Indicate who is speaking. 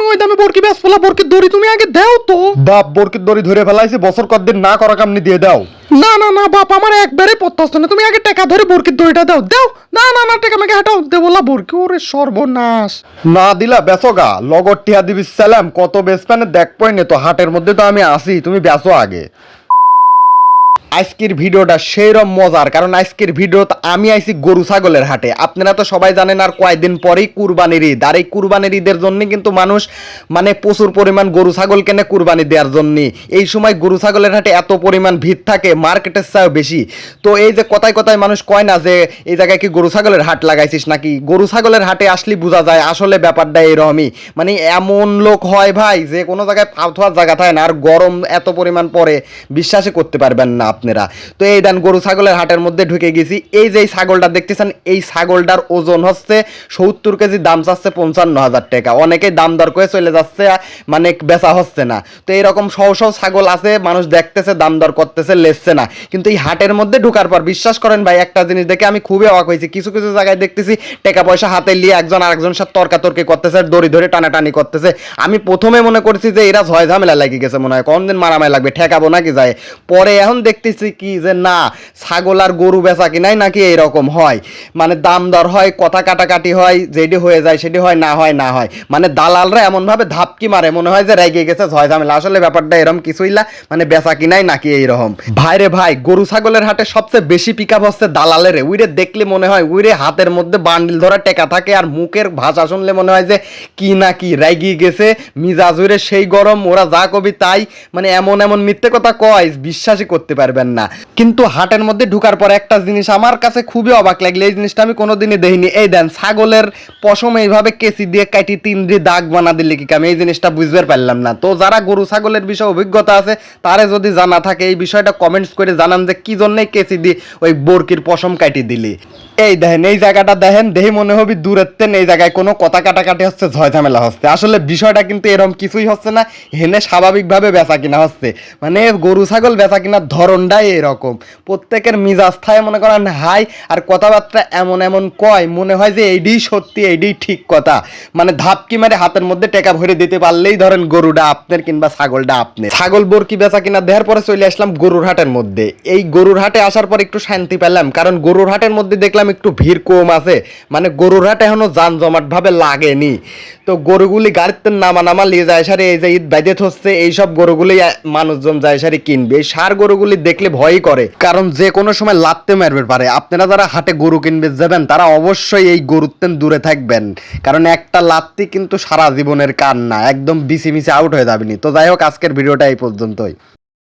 Speaker 1: ওই দামে বরকি ব্যাস ফেলা বরকির দড়ি তুমি আগে দাও তো। বাপ বরকির দড়ি ধরে ফেলাইছি, বছর কতদিন না করা কামনি দিয়ে দাও। না না না বাপ, আমার একবারে পত্তাস্ত না, তুমি আগে টাকা ধরে বরকির দড়িটা দাও দাও। না না না টাকা আমাকে হাঁটাও দে বলা বরকি, ওরে সর্বনাশ। না দিলা বেচো গা, লগর টিয়া দিবি সালাম, কত বেচপানে দেখ পয়নে তো, হাটের মধ্যে তো আমি আসি, তুমি বেচো আগে। আজকের ভিডিওটা সেইরকম মজার, কারণ আজকের ভিডিওতে আমি আইছি গরু ছাগলের হাটে। আপনারা তো সবাই জানেন আর কয়েকদিন পরেই কুরবানির ঈদ, আর এই কুরবানির ঈদের জন্য কিন্তু মানুষ মানে প্রচুর পরিমাণ গরু ছাগল কেনে কুরবানি দেওয়ার জন্য। এই সময় গরু ছাগলের হাটে এত পরিমাণ ভিড় থাকে, মার্কেটের চেয়েও বেশি। তো এই যে কথায় কথায় মানুষ কয় না যে এই জায়গায় কি গরু ছাগলের হাট লাগাইছিস নাকি, গরু ছাগলের হাটে আসলে বোঝা যায় আসলে ব্যাপারটা এরকমই। মানে এমন লোক হয় ভাই যে কোনো জায়গায় ফালতুয়ার জায়গা থাকে না, আর গরম এত পরিমাণ পরে বিশ্বাসই করতে পারবেন না আপনারা। তো এই দেন গরু ছাগলের হাটের মধ্যে ঢুকে গেছি। এই যে ছাগলটা দেখতেছেন, এই ছাগলটার ওজন হচ্ছে 70 কেজি, দাম চাচ্ছে 55,000 টাকা। অনেকেই দাম দর করে চলে যাচ্ছে, মানে বেচা হচ্ছে না। তো এইরকম সহ সহ ছাগল আছে, মানুষ দেখতেছে, দাম দর করতেছে, লেসছে না। কিন্তু এই হাটের মধ্যে ঢুকার পর বিশ্বাস করেন ভাই, একটা জিনিস দেখে আমি খুবই অবাক হয়েছি। কিছু কিছু জায়গায় দেখতেছি টাকা পয়সা হাতে নিয়ে একজন আরেকজনের সাথে তর্কাতর্কি করতেছে, দড়ি ধরে টানাটানি করতেছে। আমি প্রথমে মনে করছি যে এরা ঝয় ঝামেলা লাগিয়ে গেছে, মনে হয় কোন দিন মারামারি লাগবে, ঠেকাবো নাকি যায়। পরে এখন দেখতেছি কি যে না, ছাগল আর গরু বেচা কিনাই নাকি এইরকম হয়, মানে দাম দর হয়, কথা কাটাকাটি হয়, যেটি হয়ে যায় সেটি হয়, না হয় না হয়। মানে দালালরা এমন ভাবে ধাপকি মারে, মনে হয় যে রেগে গেছে, ঝয় ঝামেলা। আসলে ব্যাপারটা এরকম কিছুই না, মানে বেচা কিনাই নাকি এইরকম। ভাইরে ভাই, গরু ছাগলের হাটে সবচেয়ে বেশি পিক আপ হচ্ছে দালালের। উইরে দেখলে মনে হয় উইরে হাতের মধ্যে বান্ডিল ধরা টেকা থাকে, আর মুখের ভাষা শুনলে মনে হয় যে কি না কি রেগে গেছে, মিজাজ উইরে সেই গরম, ওরা যা কবি তাই, মানে এমন এমন মিথ্যে কথা কয় বিশ্বাসই করতে পারবেন না। কিন্তু হাটের মধ্যে ঢুকার পর একটা জিনিস আমার কাছে খুবই অবাক লাগলো, এই জিনিসটা আমি কোনোদিনই দেখিনি। এই দেন ছাগলের পশম এইভাবে কেচি দিয়ে কাটি 3 দাগ বানা দিলে কি আমি এই জিনিসটা বুঝতে পারলাম না। তো যারা গরু ছাগলের বিষয়ে অভিজ্ঞতা আছে, তারে যদি জানা থাকে এই বিষয়টা কমেন্টস করে জানান যে কি জন্যই কেচি দিয়ে ওই বরকির পশম কাটি দিলি। এই দেখেন, এই জায়গাটা দেখেন, দেখি মনে হবে দূরের তেন এই জায়গায় কোনো কথা কাটাকাটি হচ্ছে, ঝয় ঝামেলা হচ্ছে। আসলে বিষয়টা কিন্তু এরকম কিছুই হচ্ছে না, হেনে স্বাভাবিকভাবে বেচা কিনা হচ্ছে। মানে গরু ছাগল বেচা কিনার ধরনটাই এরকম, প্রত্যেকের মিজাজ থায় মনে করেন হাই, আর কথাবার্তা এমন এমন কয় মনে হয় যে এইটাই সত্যি, এইটাই ঠিক কথা। মানে ধাপকি মারে হাতের মধ্যে টেকা ভরে দিতে পারলেই ধরেন গরুটা আপনার কিংবা ছাগলটা আপনার। ছাগল বরকি বেচা কিনা দেওয়ার পরে চলে আসলাম গরুর হাটের মধ্যে। এই গরুর হাটে আসার পর একটু শান্তি পেলাম, কারণ গরুর হাটের মধ্যে দেখলাম একটু ভিড় কম আছে, মানে গরুর হাটে এখনো যান জমাট ভাবে লাগেনি। তো গরুগুলি গাড়িতে নামা নিয়ে যায় সারি, এই যে ঈদ বাইদে হচ্ছে, এইসব গরুগুলি মানুষজন যায় সারি কিনবে। এই সার গরুগুলি দেখলে ভয়ই করে, কারণ যে কোনো সময় লাত্তে মারবে পারে। আপনারা যারা হাটে গরু কিনবে যাবেন, তারা অবশ্যই এই গরুর দূরে থাকবেন, কারণ একটা লাত্তি কিন্তু সারা জীবনের কান্না, একদম বিসি মিসি আউট হয়ে যাবেনি। তো যাই হোক, আজকের ভিডিওটা এই পর্যন্তই।